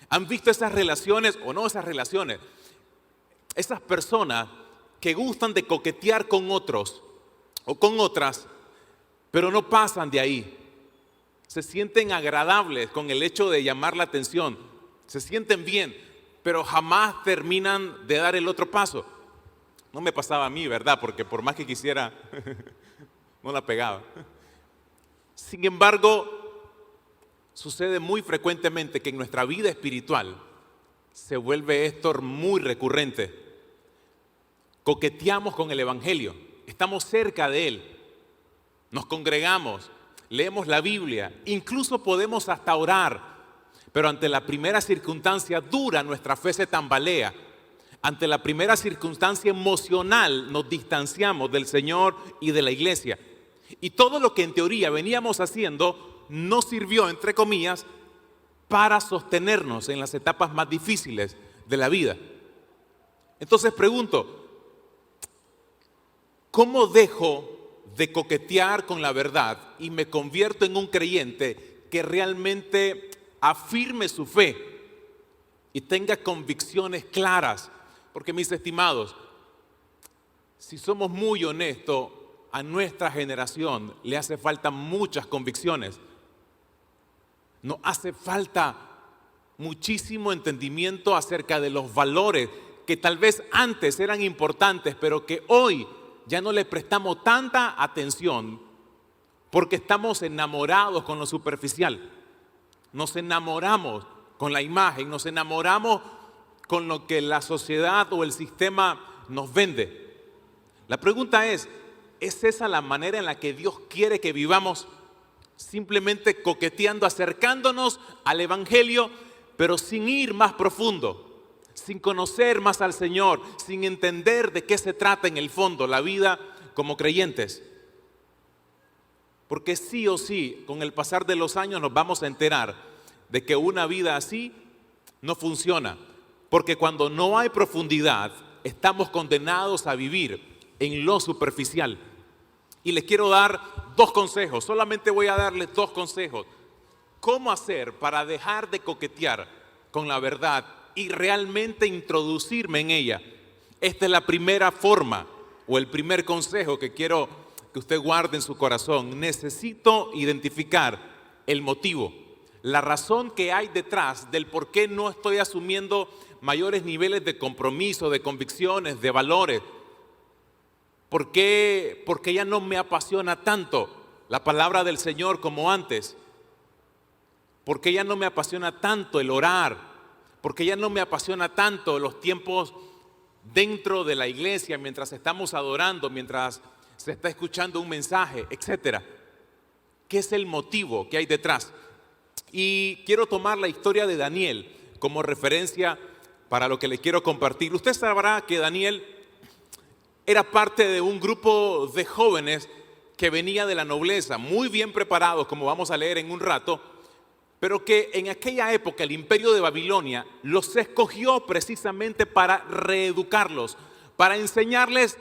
¿Han visto esas relaciones o no esas relaciones? Esas personas que gustan de coquetear con otros o con otras, pero no pasan de ahí. Se sienten agradables con el hecho de llamar la atención, se sienten bien, pero jamás terminan de dar el otro paso. No me pasaba a mí, ¿verdad? Porque por más que quisiera, no la pegaba. Sin embargo, sucede muy frecuentemente que en nuestra vida espiritual se vuelve esto muy recurrente. Coqueteamos con el Evangelio, estamos cerca de él, nos congregamos, leemos la Biblia, incluso podemos hasta orar, pero ante la primera circunstancia dura nuestra fe se tambalea. Ante la primera circunstancia emocional nos distanciamos del Señor y de la iglesia. Y todo lo que en teoría veníamos haciendo no sirvió, entre comillas, para sostenernos en las etapas más difíciles de la vida. Entonces pregunto, ¿cómo dejo de coquetear con la verdad y me convierto en un creyente que realmente afirme su fe y tenga convicciones claras? Porque mis estimados, si somos muy honestos, a nuestra generación le hace falta muchas convicciones. Nos hace falta muchísimo entendimiento acerca de los valores que tal vez antes eran importantes, pero que hoy ya no le prestamos tanta atención porque estamos enamorados con lo superficial. Nos enamoramos con la imagen, nos enamoramos con lo que la sociedad o el sistema nos vende. La pregunta ¿es esa la manera en la que Dios quiere que vivamos? Simplemente coqueteando, acercándonos al Evangelio, pero sin ir más profundo, sin conocer más al Señor, sin entender de qué se trata en el fondo la vida como creyentes. Porque sí o sí, con el pasar de los años nos vamos a enterar de que una vida así no funciona. Porque cuando no hay profundidad, estamos condenados a vivir en lo superficial. Y les quiero dar dos consejos, solamente voy a darles dos consejos. ¿Cómo hacer para dejar de coquetear con la verdad y realmente introducirme en ella? Esta es la primera forma o el primer consejo que quiero que usted guarde en su corazón. Necesito identificar el motivo, la razón que hay detrás del por qué no estoy asumiendo mayores niveles de compromiso, de convicciones, de valores. ¿Por qué ya no me apasiona tanto la palabra del Señor como antes? ¿Por qué ya no me apasiona tanto el orar? ¿Por qué ya no me apasiona tanto los tiempos dentro de la iglesia mientras estamos adorando, mientras se está escuchando un mensaje, etcétera? ¿Qué es el motivo que hay detrás? Y quiero tomar la historia de Daniel como referencia para lo que le quiero compartir. Usted sabrá que Daniel era parte de un grupo de jóvenes que venía de la nobleza, muy bien preparados, como vamos a leer en un rato, pero que en aquella época el imperio de Babilonia los escogió precisamente para reeducarlos, para enseñarles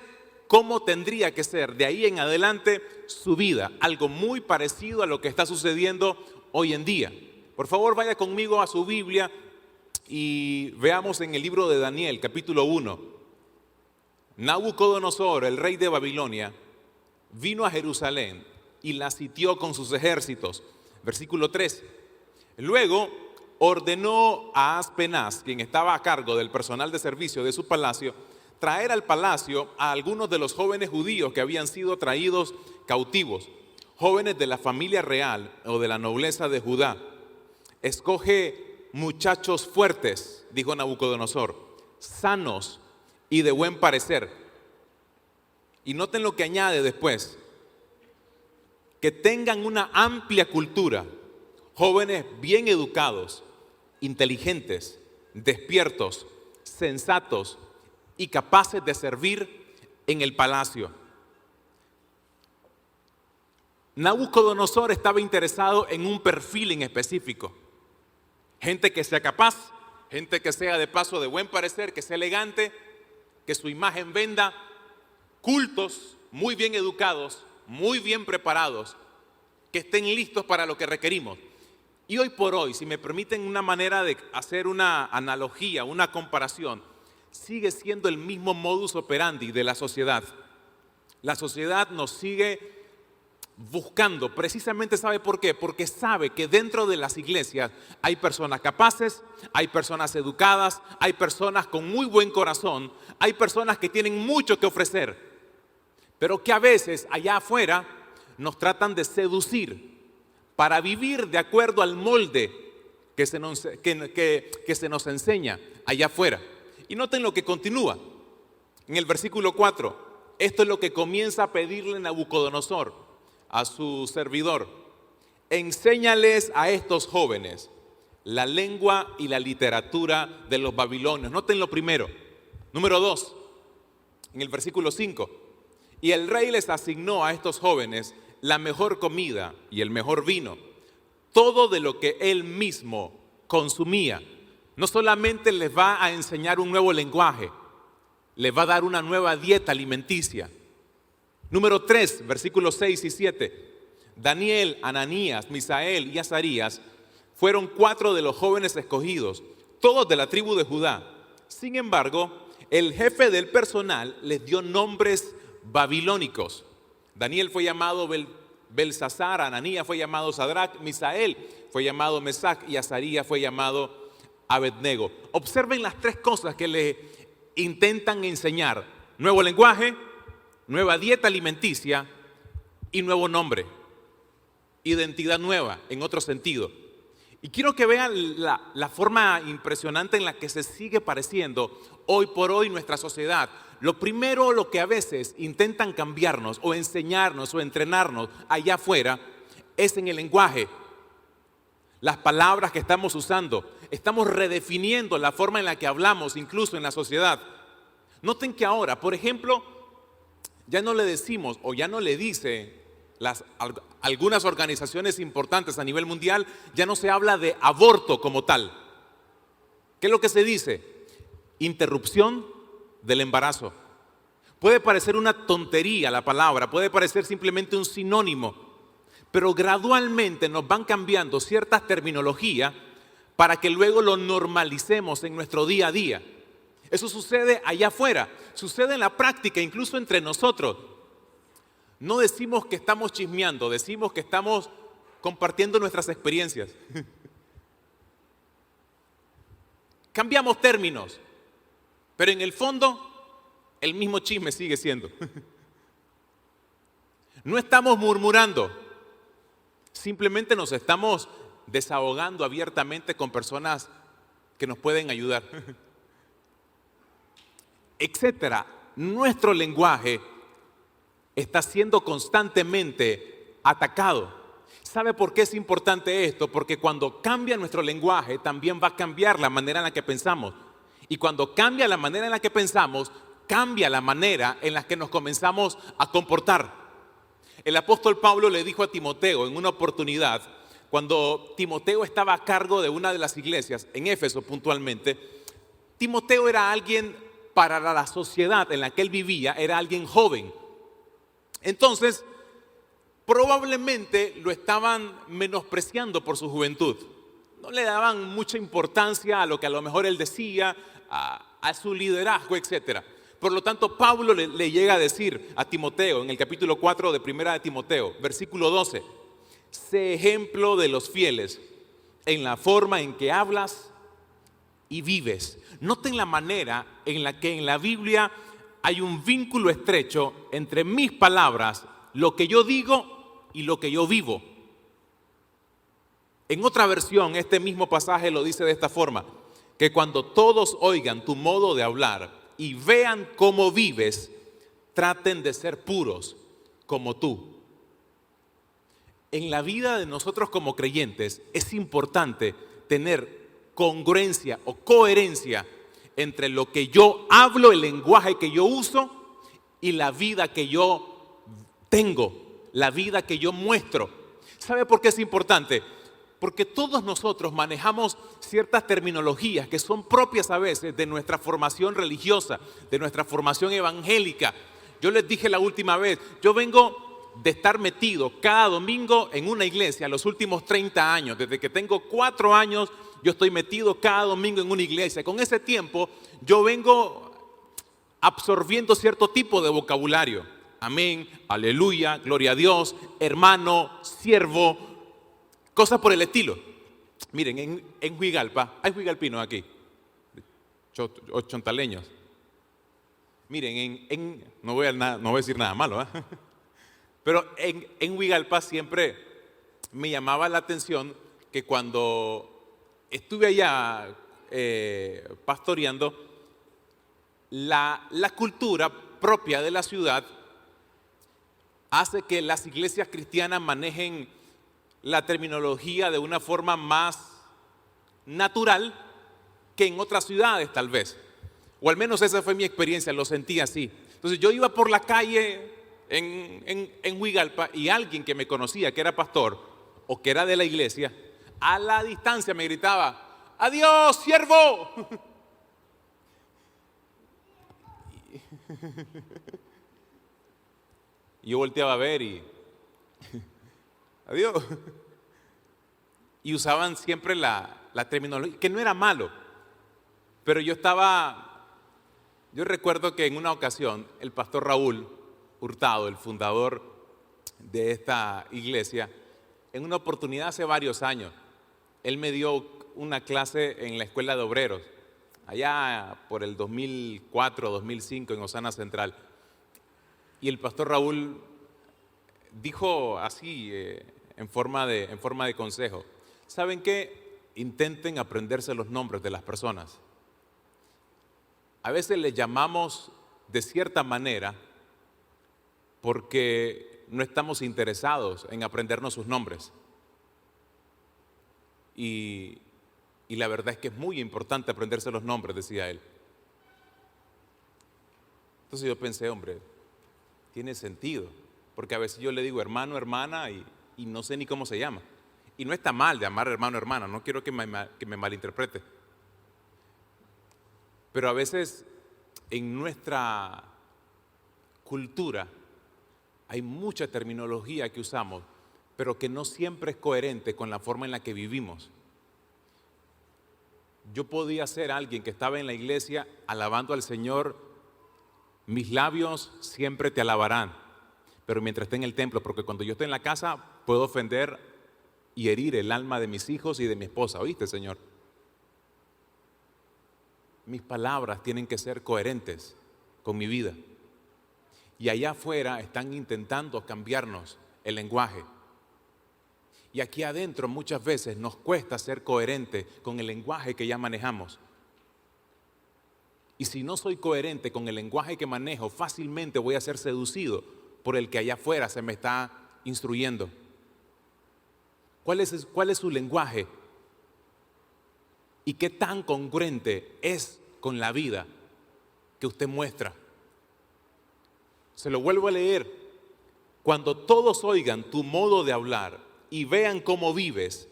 cómo tendría que ser de ahí en adelante su vida, algo muy parecido a lo que está sucediendo hoy en día. Por favor, vaya conmigo a su Biblia y veamos en el libro de Daniel, capítulo 1. Nabucodonosor, el rey de Babilonia, vino a Jerusalén y la sitió con sus ejércitos. Versículo 3. Luego ordenó a Aspenaz, quien estaba a cargo del personal de servicio de su palacio, traer al palacio a algunos de los jóvenes judíos que habían sido traídos cautivos, jóvenes de la familia real o de la nobleza de Judá. Escoge muchachos fuertes, dijo Nabucodonosor, sanos y de buen parecer. Y noten lo que añade después, que tengan una amplia cultura, jóvenes bien educados, inteligentes, despiertos, sensatos y capaces de servir en el palacio. Nabucodonosor estaba interesado en un perfil en específico. Gente que sea capaz, gente que sea de paso de buen parecer, que sea elegante, que su imagen venda, cultos, muy bien educados, muy bien preparados, que estén listos para lo que requerimos. Y hoy por hoy, si me permiten una manera de hacer una analogía, una comparación, sigue siendo el mismo modus operandi de la sociedad. La sociedad nos sigue buscando, precisamente ¿sabe por qué? Porque sabe que dentro de las iglesias hay personas capaces, hay personas educadas, hay personas con muy buen corazón, hay personas que tienen mucho que ofrecer, pero que a veces allá afuera nos tratan de seducir para vivir de acuerdo al molde que se nos enseña allá afuera. Y noten lo que continúa en el versículo 4. Esto es lo que comienza a pedirle Nabucodonosor a su servidor: enséñales a estos jóvenes la lengua y la literatura de los babilonios. Noten lo primero. Número 2, en el versículo 5. Y el rey les asignó a estos jóvenes la mejor comida y el mejor vino, todo de lo que él mismo consumía. No solamente les va a enseñar un nuevo lenguaje, les va a dar una nueva dieta alimenticia. Número 3, versículos 6 y 7. Daniel, Ananías, Misael y Azarías fueron 4 de los jóvenes escogidos, todos de la tribu de Judá. Sin embargo, el jefe del personal les dio nombres babilónicos. Daniel fue llamado Belsasar, Ananías fue llamado Sadrach, Misael fue llamado Mesac y Azarías fue llamado Abednego. Observen las 3 cosas que le intentan enseñar: nuevo lenguaje, nueva dieta alimenticia y nuevo nombre. Identidad nueva, en otro sentido. Y quiero que vean la forma impresionante en la que se sigue pareciendo hoy por hoy nuestra sociedad. Lo primero, lo que a veces intentan cambiarnos o enseñarnos o entrenarnos allá afuera, es en el lenguaje. Las palabras que estamos usando, estamos redefiniendo la forma en la que hablamos, incluso en la sociedad. Noten que ahora, por ejemplo, ya no le decimos o ya no le dice algunas organizaciones importantes a nivel mundial, ya no se habla de aborto como tal. ¿Qué es lo que se dice? Interrupción del embarazo. Puede parecer una tontería la palabra, puede parecer simplemente un sinónimo, pero gradualmente nos van cambiando ciertas terminologías para que luego lo normalicemos en nuestro día a día. Eso sucede allá afuera, sucede en la práctica, incluso entre nosotros. No decimos que estamos chismeando, decimos que estamos compartiendo nuestras experiencias. Cambiamos términos, pero en el fondo el mismo chisme sigue siendo. No estamos murmurando, simplemente nos estamos desahogando abiertamente con personas que nos pueden ayudar, etcétera. Nuestro lenguaje está siendo constantemente atacado. ¿Sabe por qué es importante esto? Porque cuando cambia nuestro lenguaje, también va a cambiar la manera en la que pensamos. Y cuando cambia la manera en la que pensamos, cambia la manera en la que nos comenzamos a comportar. El apóstol Pablo le dijo a Timoteo en una oportunidad, cuando Timoteo estaba a cargo de una de las iglesias, en Éfeso puntualmente, Timoteo era alguien, para la sociedad en la que él vivía, era alguien joven. Entonces, probablemente lo estaban menospreciando por su juventud. No le daban mucha importancia a lo que a lo mejor él decía, a su liderazgo, etc. Por lo tanto, Pablo le llega a decir a Timoteo, en el capítulo 4 de Primera de Timoteo, versículo 12, sé ejemplo de los fieles en la forma en que hablas y vives. Noten la manera en la que en la Biblia hay un vínculo estrecho entre mis palabras, lo que yo digo y lo que yo vivo. En otra versión, este mismo pasaje lo dice de esta forma, que cuando todos oigan tu modo de hablar y vean cómo vives, traten de ser puros como tú. En la vida de nosotros como creyentes es importante tener congruencia o coherencia entre lo que yo hablo, el lenguaje que yo uso y la vida que yo tengo, la vida que yo muestro. ¿Sabe por qué es importante? Porque todos nosotros manejamos ciertas terminologías que son propias a veces de nuestra formación religiosa, de nuestra formación evangélica. Yo les dije la última vez, yo vengo de estar metido cada domingo en una iglesia los últimos 30 años. Desde que tengo 4 años, yo estoy metido cada domingo en una iglesia. Con ese tiempo, yo vengo absorbiendo cierto tipo de vocabulario. Amén, aleluya, gloria a Dios, hermano, siervo, cosas por el estilo. Miren, en Huigalpa, hay huigalpinos aquí, o chontaleños. Miren, no voy a decir nada malo, ¿eh? Pero en Huigalpa siempre me llamaba la atención que cuando estuve allá pastoreando, la cultura propia de la ciudad hace que las iglesias cristianas manejen la terminología de una forma más natural que en otras ciudades tal vez. O al menos esa fue mi experiencia, lo sentí así. Entonces yo iba por la calle en Huigalpa y alguien que me conocía, que era pastor o que era de la iglesia, a la distancia me gritaba: ¡adiós, siervo! Y yo volteaba a ver y adiós. Y usaban siempre la terminología, que no era malo, pero yo recuerdo que en una ocasión el pastor Raúl Hurtado, el fundador de esta iglesia, en una oportunidad hace varios años, él me dio una clase en la escuela de obreros, allá por el 2004, 2005 en Osana Central. Y el pastor Raúl dijo así, en forma de consejo: ¿saben qué? Intenten aprenderse los nombres de las personas. A veces les llamamos de cierta manera porque no estamos interesados en aprendernos sus nombres. Y la verdad es que es muy importante aprenderse los nombres, decía él. Entonces yo pensé, hombre, tiene sentido, porque a veces yo le digo hermano, hermana y no sé ni cómo se llama. Y no está mal llamar hermano, hermana, no quiero que me malinterprete. Pero a veces en nuestra cultura hay mucha terminología que usamos, pero que no siempre es coherente con la forma en la que vivimos. Yo podía ser alguien que estaba en la iglesia alabando al Señor: mis labios siempre te alabarán, pero mientras esté en el templo, porque cuando yo esté en la casa puedo ofender y herir el alma de mis hijos y de mi esposa. ¿Oíste, Señor? Mis palabras tienen que ser coherentes con mi vida. Y allá afuera están intentando cambiarnos el lenguaje. Y aquí adentro muchas veces nos cuesta ser coherente con el lenguaje que ya manejamos. Y si no soy coherente con el lenguaje que manejo, fácilmente voy a ser seducido por el que allá afuera se me está instruyendo. ¿Cuál es su lenguaje? ¿Y qué tan congruente es con la vida que usted muestra? Se lo vuelvo a leer. Cuando todos oigan tu modo de hablar y vean cómo vives,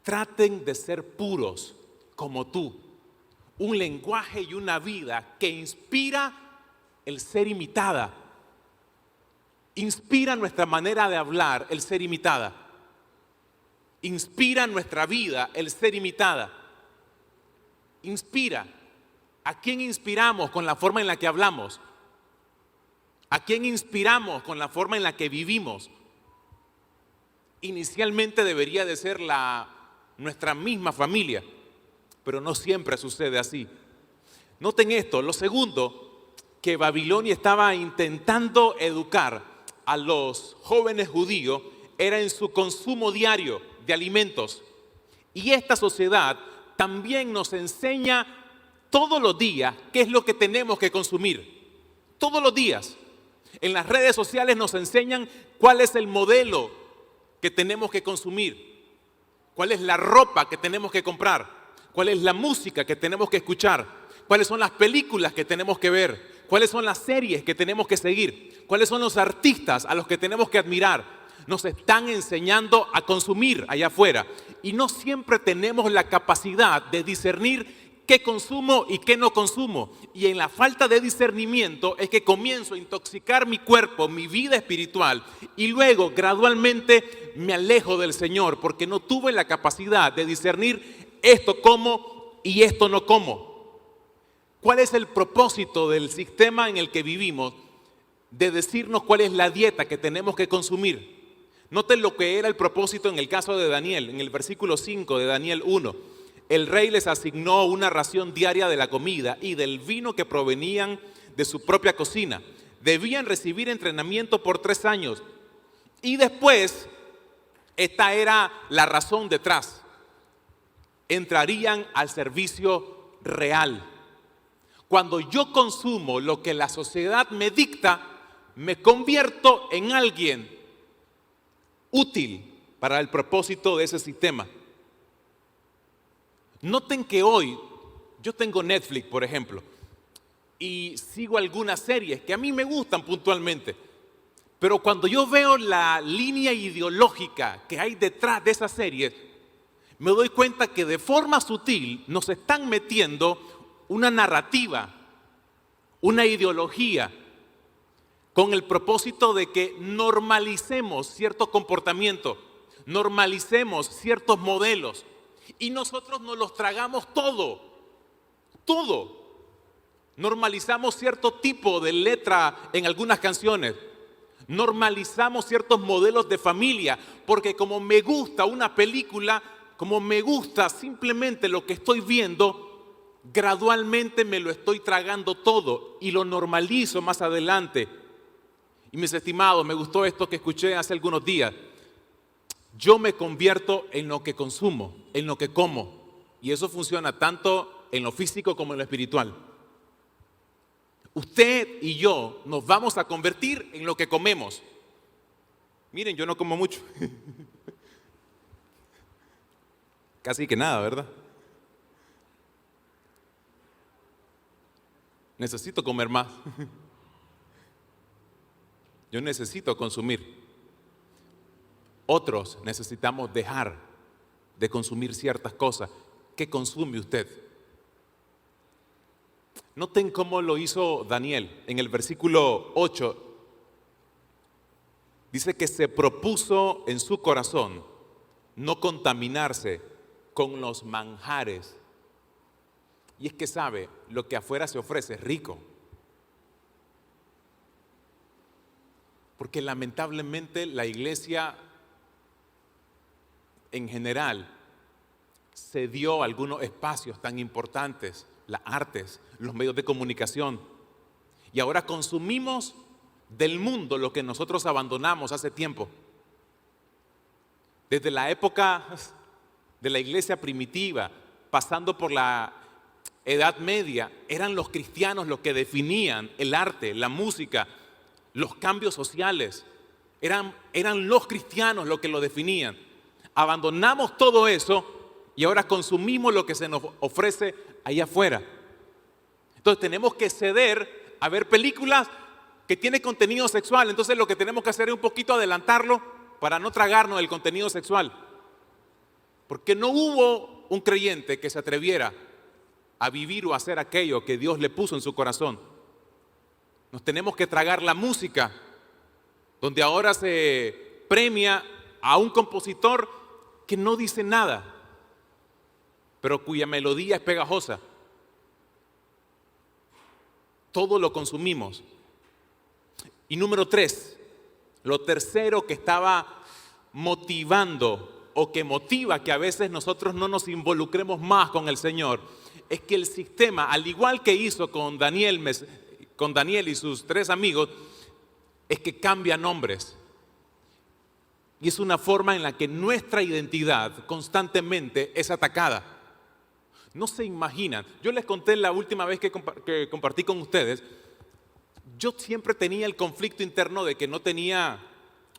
traten de ser puros como tú. Un lenguaje y una vida que inspira el ser imitada. Inspira nuestra manera de hablar el ser imitada. Inspira nuestra vida el ser imitada. Inspira. ¿A quién inspiramos con la forma en la que hablamos? ¿A quién inspiramos con la forma en la que vivimos? Inicialmente debería de ser nuestra misma familia, pero no siempre sucede así. Noten esto, lo segundo, que Babilonia estaba intentando educar a los jóvenes judíos era en su consumo diario de alimentos. Y esta sociedad también nos enseña todos los días qué es lo que tenemos que consumir. Todos los días. En las redes sociales nos enseñan cuál es el modelo que tenemos que consumir, cuál es la ropa que tenemos que comprar, cuál es la música que tenemos que escuchar, cuáles son las películas que tenemos que ver, cuáles son las series que tenemos que seguir, cuáles son los artistas a los que tenemos que admirar. Nos están enseñando a consumir allá afuera y no siempre tenemos la capacidad de discernir qué consumo y qué no consumo. Y en la falta de discernimiento es que comienzo a intoxicar mi cuerpo, mi vida espiritual, y luego gradualmente me alejo del Señor porque no tuve la capacidad de discernir esto como y esto no como. ¿Cuál es el propósito del sistema en el que vivimos de decirnos cuál es la dieta que tenemos que consumir? Noten lo que era el propósito en el caso de Daniel, en el versículo 5 de Daniel 1. El rey les asignó una ración diaria de la comida y del vino que provenían de su propia cocina. Debían recibir entrenamiento por 3 años. Y después, esta era la razón detrás, entrarían al servicio real. Cuando yo consumo lo que la sociedad me dicta, me convierto en alguien útil para el propósito de ese sistema. Noten que hoy yo tengo Netflix, por ejemplo, y sigo algunas series que a mí me gustan puntualmente, pero cuando yo veo la línea ideológica que hay detrás de esas series, me doy cuenta que de forma sutil nos están metiendo una narrativa, una ideología, con el propósito de que normalicemos cierto comportamiento, normalicemos ciertos modelos. Y nosotros nos los tragamos todo. Normalizamos cierto tipo de letra en algunas canciones. Normalizamos ciertos modelos de familia. Porque como me gusta una película, como me gusta simplemente lo que estoy viendo, gradualmente me lo estoy tragando todo y lo normalizo más adelante. Y mis estimados, me gustó esto que escuché hace algunos días. Yo me convierto en lo que consumo, en lo que como. Y eso funciona tanto en lo físico como en lo espiritual. Usted y yo nos vamos a convertir en lo que comemos. Miren, yo no como mucho. Casi que nada, ¿verdad? Necesito comer más. Yo necesito consumir. Otros necesitamos dejar de consumir ciertas cosas. ¿Qué consume usted? Noten cómo lo hizo Daniel. En el versículo 8 dice que se propuso en su corazón no contaminarse con los manjares. Y es que sabe, lo que afuera se ofrece es rico. Porque lamentablemente la iglesia en general se dio algunos espacios tan importantes, las artes, los medios de comunicación, y ahora consumimos del mundo lo que nosotros abandonamos hace tiempo. Desde la época de la iglesia primitiva, pasando por la Edad Media, eran los cristianos los que definían el arte, la música, los cambios sociales. Eran los cristianos los que lo definían. Abandonamos todo eso y ahora consumimos lo que se nos ofrece allá afuera. Entonces tenemos que ceder a ver películas que tienen contenido sexual. Entonces lo que tenemos que hacer es un poquito adelantarlo para no tragarnos el contenido sexual. Porque no hubo un creyente que se atreviera a vivir o a hacer aquello que Dios le puso en su corazón. Nos tenemos que tragar la música, donde ahora se premia a un compositor que no dice nada, pero cuya melodía es pegajosa. Todo lo consumimos. Y número 3, lo tercero que estaba motivando o que motiva que a veces nosotros no nos involucremos más con el Señor, es que el sistema, al igual que hizo con Daniel y sus 3 amigos, es que cambia nombres. Y es una forma en la que nuestra identidad constantemente es atacada. No se imaginan. Yo les conté la última vez que compartí con ustedes. Yo siempre tenía el conflicto interno de que no tenía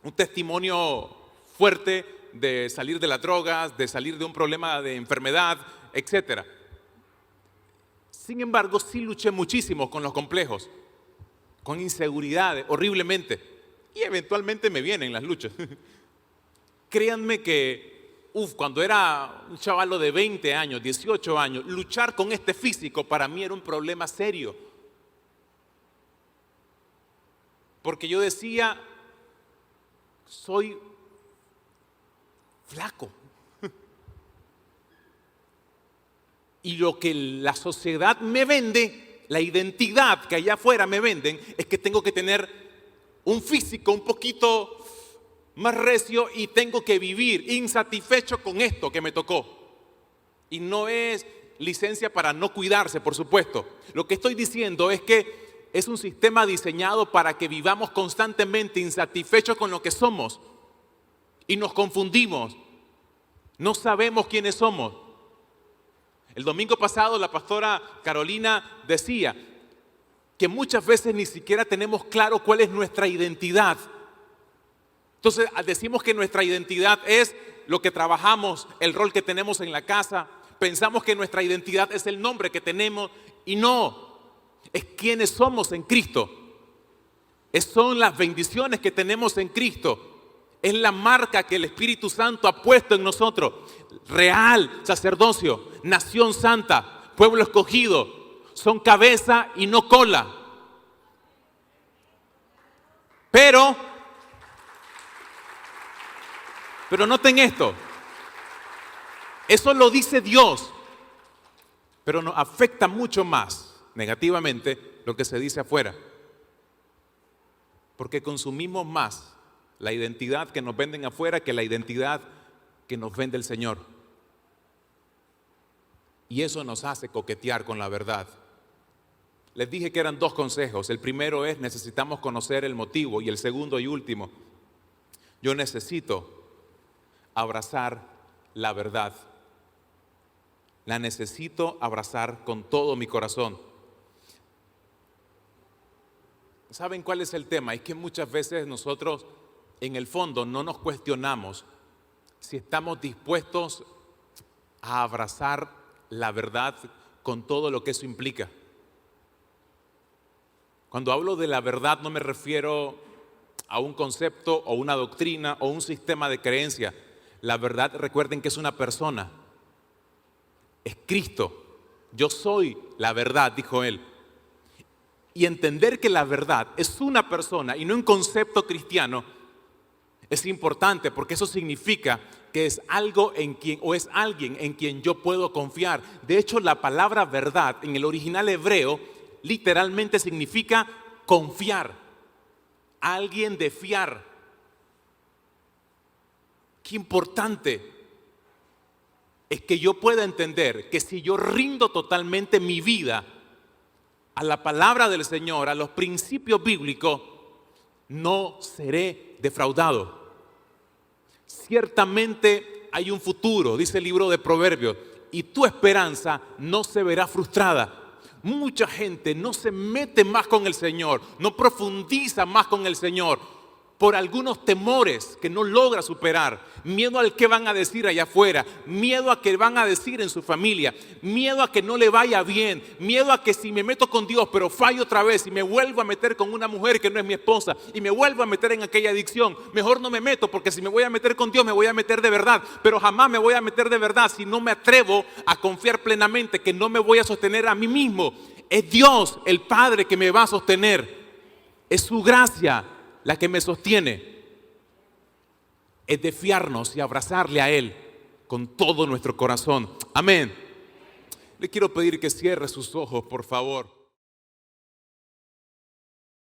un testimonio fuerte de salir de las drogas, de salir de un problema de enfermedad, etc. Sin embargo, sí luché muchísimo con los complejos, con inseguridades, horriblemente. Y eventualmente me vienen las luchas. Créanme que cuando era un chavalo de 20 años, 18 años, luchar con este físico para mí era un problema serio. Porque yo decía, soy flaco. Y lo que la sociedad me vende, la identidad que allá afuera me venden, es que tengo que tener un físico un poquito más recio y tengo que vivir insatisfecho con esto que me tocó. Y no es licencia para no cuidarse, por supuesto. Lo que estoy diciendo es que es un sistema diseñado para que vivamos constantemente insatisfechos con lo que somos. Y nos confundimos. No sabemos quiénes somos. El domingo pasado la pastora Carolina decía que muchas veces ni siquiera tenemos claro cuál es nuestra identidad. Entonces decimos que nuestra identidad es lo que trabajamos, el rol que tenemos en la casa. Pensamos que nuestra identidad es el nombre que tenemos y no, es quienes somos en Cristo. Son las bendiciones que tenemos en Cristo. Es la marca que el Espíritu Santo ha puesto en nosotros. Real, sacerdocio, nación santa, pueblo escogido. Son cabeza y no cola. Pero noten esto. Eso lo dice Dios. Pero nos afecta mucho más negativamente lo que se dice afuera. Porque consumimos más la identidad que nos venden afuera que la identidad que nos vende el Señor. Y eso nos hace coquetear con la verdad. Les dije que eran 2 consejos. El primero es, necesitamos conocer el motivo. Y el segundo y último, yo necesito abrazar la verdad. La necesito abrazar con todo mi corazón. ¿Saben cuál es el tema? Es que muchas veces nosotros en el fondo no nos cuestionamos si estamos dispuestos a abrazar la verdad con todo lo que eso implica. Cuando hablo de la verdad no me refiero a un concepto o una doctrina o un sistema de creencia. La verdad, recuerden que es una persona, es Cristo. Yo soy la verdad, dijo él. Y entender que la verdad es una persona y no un concepto cristiano es importante, porque eso significa que es algo en quien, o es alguien en quien yo puedo confiar. De hecho, la palabra verdad en el original hebreo literalmente significa confiar, alguien de fiar. Qué importante es que yo pueda entender que si yo rindo totalmente mi vida a la palabra del Señor, a los principios bíblicos, no seré defraudado. Ciertamente hay un futuro, dice el libro de Proverbios, y tu esperanza no se verá frustrada. Mucha gente no se mete más con el Señor, no profundiza más con el Señor por algunos temores que no logra superar. Miedo al que van a decir allá afuera, miedo a que van a decir en su familia, miedo a que no le vaya bien, miedo a que si me meto con Dios pero fallo otra vez y me vuelvo a meter con una mujer que no es mi esposa y me vuelvo a meter en aquella adicción, mejor no me meto, porque si me voy a meter con Dios me voy a meter de verdad, pero jamás me voy a meter de verdad si no me atrevo a confiar plenamente que no me voy a sostener a mí mismo. Es Dios el Padre que me va a sostener, es su gracia la que me sostiene. Es de fiarnos y abrazarle a Él con todo nuestro corazón. Amén. Le quiero pedir que cierre sus ojos, por favor.